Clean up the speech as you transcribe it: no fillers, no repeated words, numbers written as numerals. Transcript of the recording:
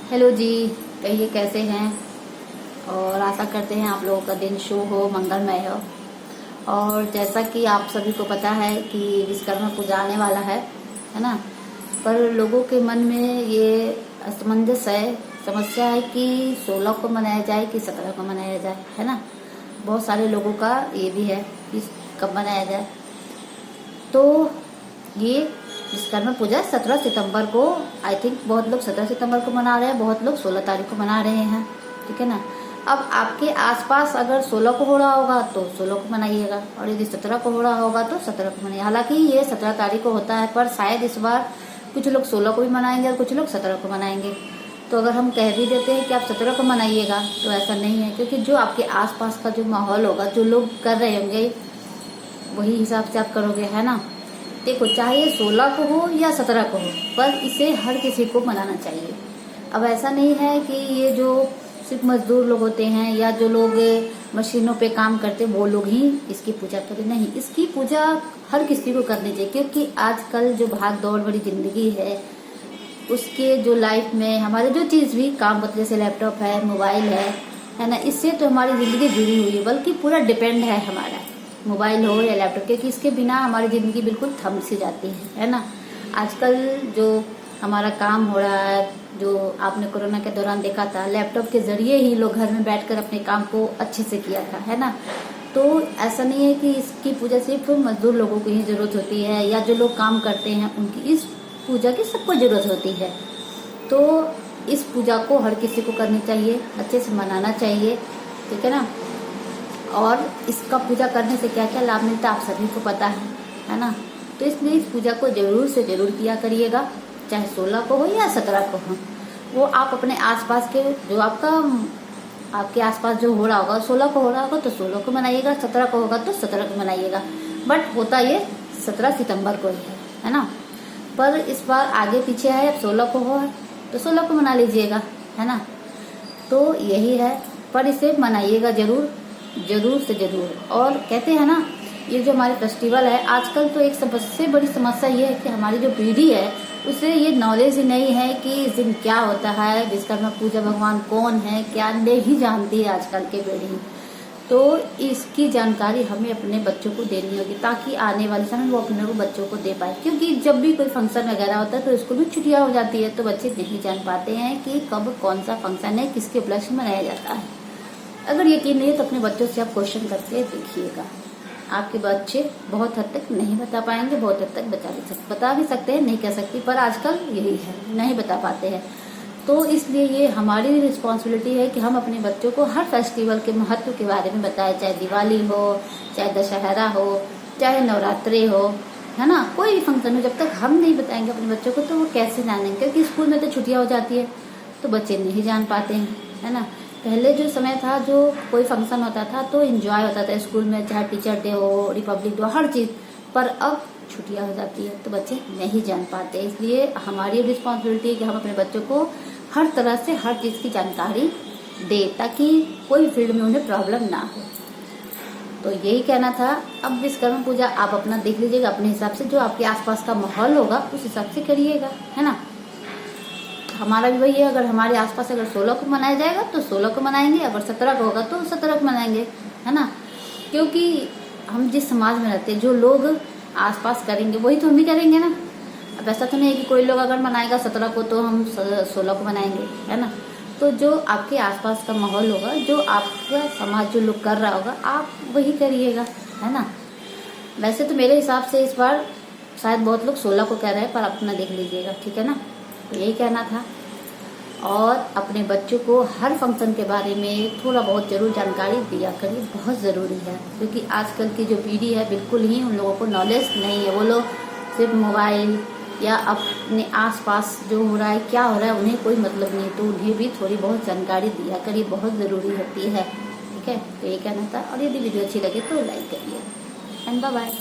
Hello जी, कहिए कैसे हैं। और आशा करते हैं आप लोगों का दिन शुभ हो, मंगलमय हो। और जैसा कि आप सभी को पता है कि विश्वकर्मा पूजा आने वाला है ना। पर लोगों के मन में ये असमंजस है, समस्या है कि 16 को मनाया जाए कि 17 को मनाया जाए, है ना। बहुत सारे लोगों का ये भी है कि कब मनाया जाए। तो ये विश्वकर्मा पूजा 17 सितंबर को, आई थिंक बहुत लोग 17 सितंबर को मना रहे हैं, बहुत लोग 16 तारीख को मना रहे हैं, ठीक है ना। अब आपके आसपास अगर 16 को हो रहा होगा तो 16 को मनाइएगा, और यदि 17 को हो रहा होगा तो 17 को मनाइए। हालांकि ये 17 तारीख को होता है, पर शायद इस बार कुछ लोग 16 को भी मनाएंगे और कुछ लोग 17 को मनाएंगे। तो अगर हम कह भी देते हैं कि आप 17 को मनाइएगा तो ऐसा नहीं है, क्योंकि जो आपके आसपास का जो माहौल होगा, जो लोग कर रहे होंगे, वही हिसाब से आप करोगे, है ना। देखो, चाहे 16 को हो या 17 को हो, पर इसे हर किसी को मनाना चाहिए। अब ऐसा नहीं है कि ये जो सिर्फ मजदूर लोग होते हैं या जो लोग मशीनों पे काम करते वो लोग ही इसकी पूजा करें, नहीं, इसकी पूजा हर किसी को करनी चाहिए। क्योंकि आजकल जो भाग दौड़ भरी जिंदगी है, उसके जो लाइफ में हमारे जो चीज़ भी काम होते, जैसे लैपटॉप है, मोबाइल है ना, इससे तो हमारी ज़िंदगी जुड़ी हुई है, बल्कि पूरा डिपेंड है हमारा, मोबाइल हो या लैपटॉप, क्योंकि इसके बिना हमारी ज़िंदगी बिल्कुल थम सी जाती है ना। आजकल जो हमारा काम हो रहा है, जो आपने कोरोना के दौरान देखा था, लैपटॉप के ज़रिए ही लोग घर में बैठकर अपने काम को अच्छे से किया था, है ना। तो ऐसा नहीं है कि इसकी पूजा सिर्फ मजदूर लोगों को ही ज़रूरत होती है, या जो लोग काम करते हैं उनकी इस पूजा की सबको ज़रूरत होती है। तो इस पूजा को हर किसी को करनी चाहिए, अच्छे से मनाना चाहिए, ठीक है ना। और इसका पूजा करने से क्या क्या लाभ मिलता है आप सभी को पता है ना। तो इसलिए इस पूजा को जरूर से जरूर किया करिएगा, चाहे 16 को हो या 17 को हो। वो आप अपने आसपास के जो आपके आसपास जो हो रहा होगा, 16 को हो रहा होगा तो 16 को मनाइएगा, 17 को होगा तो 17 को मनाइएगा। बट होता ये 17 सितंबर को ही है ना। पर इस बार आगे पीछे है, अब 16 को हो तो 16 को मना लीजिएगा, है ना। तो यही है, पर इसे मनाइएगा जरूर, जरूर से जरूर। और कहते हैं ना, ये जो हमारे फेस्टिवल है, आजकल तो एक सबसे बड़ी समस्या ये है कि हमारी जो पीढ़ी है उसे ये नॉलेज ही नहीं है कि इस दिन क्या होता है, विश्वकर्मा पूजा, भगवान कौन है, क्या नहीं जानती है आजकल के पीढ़ी। तो इसकी जानकारी हमें अपने बच्चों को देनी होगी, ताकि आने वाले समय वो अपने बच्चों को दे पाए। क्योंकि जब भी कोई फंक्शन वगैरह होता है तो स्कूल में छुट्टियां हो जाती है, तो बच्चे नहीं जान पाते हैं कि कब कौन सा फंक्शन है, किसके उपलक्ष्य में मनाया जाता है। अगर यकीन नहीं है तो अपने बच्चों से आप क्वेश्चन करके देखिएगा, आपके बच्चे बहुत हद तक नहीं बता पाएंगे, बहुत हद तक बता भी सकते हैं, नहीं कह सकती, पर आजकल यही है, नहीं बता पाते हैं। तो इसलिए ये हमारी रिस्पॉन्सिबिलिटी है कि हम अपने बच्चों को हर फेस्टिवल के महत्व के बारे में बताएं, चाहे दिवाली हो, चाहे दशहरा हो, चाहे नवरात्रि हो, है ना। कोई भी फंक्शन हो, जब तक हम नहीं बताएंगे अपने बच्चों को तो वो कैसे जानेंगे। क्योंकि स्कूल में तो छुट्टियां हो जाती है तो बच्चे नहीं जान पाते हैं, है ना। पहले जो समय था, जो कोई फंक्शन होता था तो एंजॉय होता था स्कूल में, चाहे टीचर डे हो, रिपब्लिक डे, हर चीज़। पर अब छुट्टियां हो जाती है तो बच्चे नहीं जान पाते। इसलिए हमारी रिस्पॉन्सिबिलिटी है कि हम अपने बच्चों को हर तरह से हर चीज़ की जानकारी दे, ताकि कोई फील्ड में उन्हें प्रॉब्लम ना हो। तो यही कहना था। अब विश्वकर्मा पूजा आप अपना देख लीजिएगा, अपने हिसाब से जो आपके आसपास का माहौल होगा उस हिसाब से करिएगा, है ना। हमारा भी वही है, अगर हमारे आसपास अगर 16 को मनाया जाएगा तो 16 को मनाएंगे, अगर 17 को होगा तो 17 को मनाएंगे, है ना। क्योंकि हम जिस समाज में रहते हैं, जो लोग आसपास करेंगे वही तो हम भी करेंगे ना। अब ऐसा तो नहीं है कि कोई लोग अगर मनाएगा 17 को तो हम 16 को मनाएंगे, है ना। तो जो आपके आसपास का माहौल होगा, जो आपका समाज जो लोग कर रहा होगा, आप वही करिएगा, है ना। वैसे तो मेरे हिसाब से इस बार शायद बहुत लोग 16 को कह रहे हैं, पर अपना देख लीजिएगा, ठीक है ना। तो यही कहना था। और अपने बच्चों को हर फंक्शन के बारे में थोड़ा बहुत जरूर जानकारी दिया करिए, बहुत ज़रूरी है। क्योंकि आजकल की जो पीढ़ी है बिल्कुल ही उन लोगों को नॉलेज नहीं है, वो लोग सिर्फ मोबाइल या अपने आसपास जो हो रहा है, क्या हो रहा है, उन्हें कोई मतलब नहीं। तो उन्हें भी थोड़ी बहुत जानकारी दिया करिए, बहुत ज़रूरी होती है, ठीक है। तो ये कहना था। और यदि वीडियो अच्छी लगे तो लाइक करिए, एंड बाय बाय।